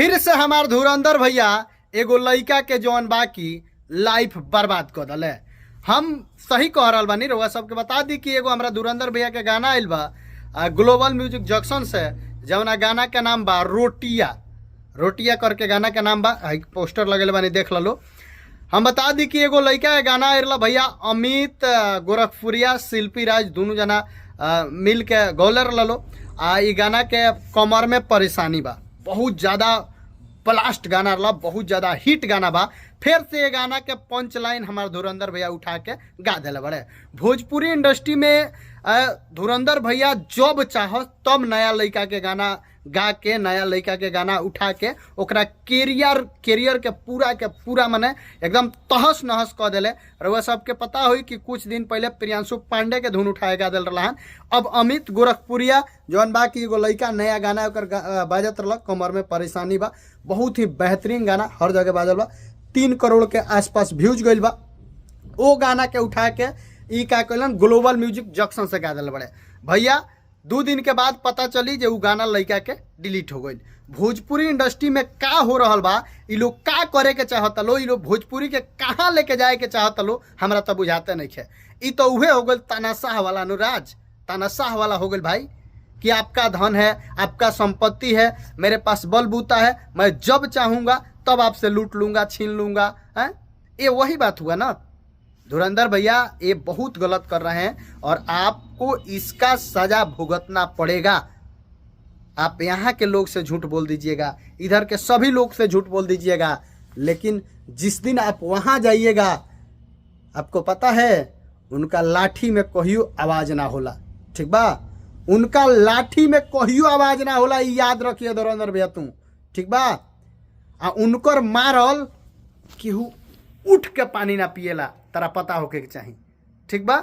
फिर से हमार धुरंधर भैया एगो लड़का के जौन बाकी लाइफ बर्बाद कर दले। हम सही कह रहा बानी, रउआ सबके बता दी कि एगो हमरा धुरंधर भैया के गाना आइल बा ग्लोबल म्यूजिक जंक्शन से, जौना गाना के नाम बा रोटिया। रोटिया करके गाना के नाम बा, पोस्टर लगेले बानी, देख लो। हम बता दी कि एगो लड़का के गाना आइल भैया अमित गोरखपुरिया शिल्पी राज दोनों जना मिल के गौले लो। ई गाना के कमर में परेशानी बा, बहुत ज़्यादा ब्लास्ट गाना रहा, बहुत ज़्यादा हिट गाना बा। फिर से ये गाना के पंच लाइन हमारे धुरंधर भैया उठा के गा दिले बड़े। भोजपुरी इंडस्ट्री में धुरंधर भैया जब चाह तब नया लड़का के गाना गा के, नया लड़का के गाना उठा के ओकरा कैरियर के पूरा मने एकदम तहस नहस कह दिले। रउआ सबके पता हुई कि कुछ दिन पहले प्रियांशु पांडे के धुन उठाए गा दिल रहा। अब अमित गोरखपुरिया जौन बा कि एगो लड़का नया गाना ओकर बाजत रहा, कमर में परेशानी बा। बहुत ही बेहतरीन गाना, हर जगह बाजल बा, 3 करोड़ के आसपास व्यूज गइल बा। वो गाना के उठा के ई का कहलन ग्लोबल म्यूजिक जंक्शन से गा दिल बड़े भैया। 2 दिन के बाद पता चली जे उ गाना लड़का के डिलीट हो गई। भोजपुरी इंडस्ट्री में का हो रहा बा, ई लोग का करे के चाहता लो, ई लोग भोजपुरी के कहाँ लेके जाए के चाहता लो, हमरा तो बुझाते नहीं है। ई तो उहे हो गई तानाशाह वाला अनुराज, तानाशाह वाला हो गई भाई कि आपका धन है, आपका संपत्ति है, मेरे पास बलबूता है, मैं जब चाहूंगा तब आपसे लूट लूंगा, छीन लूंगा। है ये वही बात हुआ ना। धुरंधर भैया ये बहुत गलत कर रहे हैं और आपको इसका सजा भुगतना पड़ेगा। आप यहाँ के लोग से झूठ बोल दीजिएगा, इधर के सभी लोग से झूठ बोल दीजिएगा, लेकिन जिस दिन आप वहाँ जाइएगा आपको पता है उनका लाठी में कहियो आवाज ना होला, ठीक बा? उनका लाठी में कहियो आवाज ना होला, याद रखिए धुरंधर भैया तू, ठीक बा? उनकर मारल केहू उठ के पानी ना पिएला, तारा पता होके चाहिए, ठीक बा?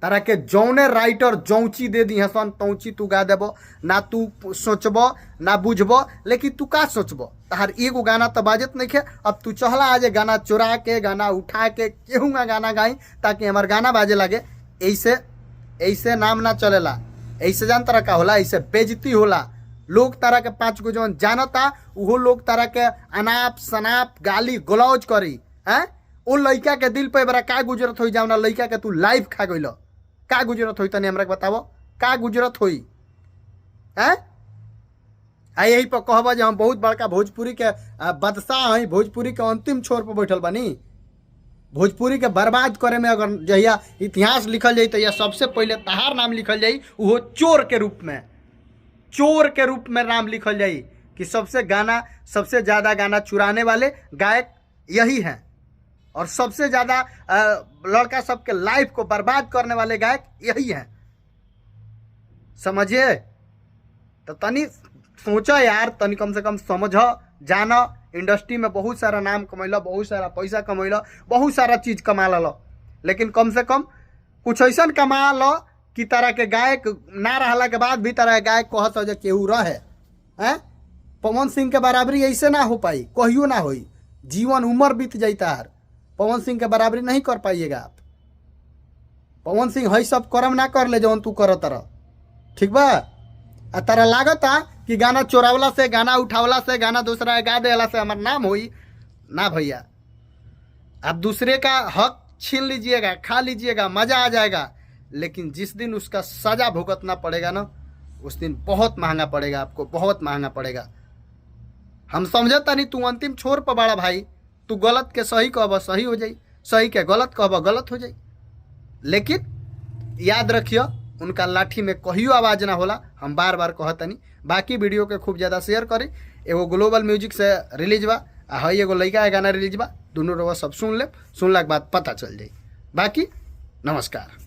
तारा के जौने राइटर जौची दे दी हसन तौची तू गा देबो ना, तू सोचबो ना बुझबो, लेकिन तू का सोचबो? तहार एगो गाना तो बाजत नहीं है। अब तू चहला आज गाना चुरा के, गाना उठा के केहू गाना गाई ताकि हमार गाना बाजे लगे। ऐसे नाम ना चलेला, ऐसे जान तारा का होला, ऐसे बेइज्जती होला। लोग तारा के 5 गो जौन जानता उहो लोग तारा के अनाप शनाप गाली गलौज करी। हैं ओ लड़का के दिल पे बड़ा का गुजरत होई, जावना लड़का के तू लाइव खा गइल, का गुजरत होई तनी हमरा के बताबो, का गुजरत होई? हैं यही पर कहबा जे हम बहुत बड़का भोजपुरी के बादशाह हई, भोजपुरी के अंतिम छोर पर बैठल बानी। भोजपुरी के बर्बाद करे में अगर जहिया इतिहास लिखल जाई तो यह सबसे पहले तहार नाम लिखल जाई, वो चोर के रूप में, चोर के रूप में नाम लिखल जाई कि सबसे ज़्यादा गाना चुराने वाले गायक यही हैं और सबसे ज़्यादा लड़का सबके लाइफ को बर्बाद करने वाले गायक यही हैं। समझिए तो तनी सोचा यार, तनी कम से कम समझ जाना। इंडस्ट्री में बहुत सारा नाम कमैला, बहुत सारा पैसा कमैला, बहुत सारा चीज़ कमा लो, लेकिन कम से कम कुछ ऐसा कमा लो कि तरह के गायक ना रहला के बाद भी तरह गायक कहत हो जे केहू रहे। हैं पवन सिंह के बराबरी ऐसे ना हो पाई, कहियो ना होई, जीवन उम्र बीत जाता है। पवन सिंह के बराबरी नहीं कर पाइएगा आप। पवन सिंह है सब कर्म ना कर ले जौन तू कर तरह, ठीक बा? तारा लागता कि गाना चोरावला से, गाना उठावला से, गाना दूसरा गा देला से हमार नाम होई ना भैया। आप दूसरे का हक छीन लीजिएगा, खा लीजिएगा, मजा आ जाएगा, लेकिन जिस दिन उसका सजा भुगतना पड़ेगा ना, उस दिन बहुत महंगा पड़ेगा आपको, बहुत महंगा पड़ेगा। हम समझता नहीं तू अंतिम छोर पर बड़ा भाई, तू गलत के सही कहब सही हो जाई, सही के गलत कहब गलत हो जाई, लेकिन याद रखियो उनका लाठी में कहियो आवाज ना होला। हम बार बार कहतनी। बाकी वीडियो के खूब ज़्यादा शेयर करी। एगो ग्लोबल म्यूजिक से रिलीज बा, हई एगो लड़का गाना रिलीज बा, दोनों रउआ सब सुन ले, सुनला के बाद पता चल जाई। बाकी नमस्कार।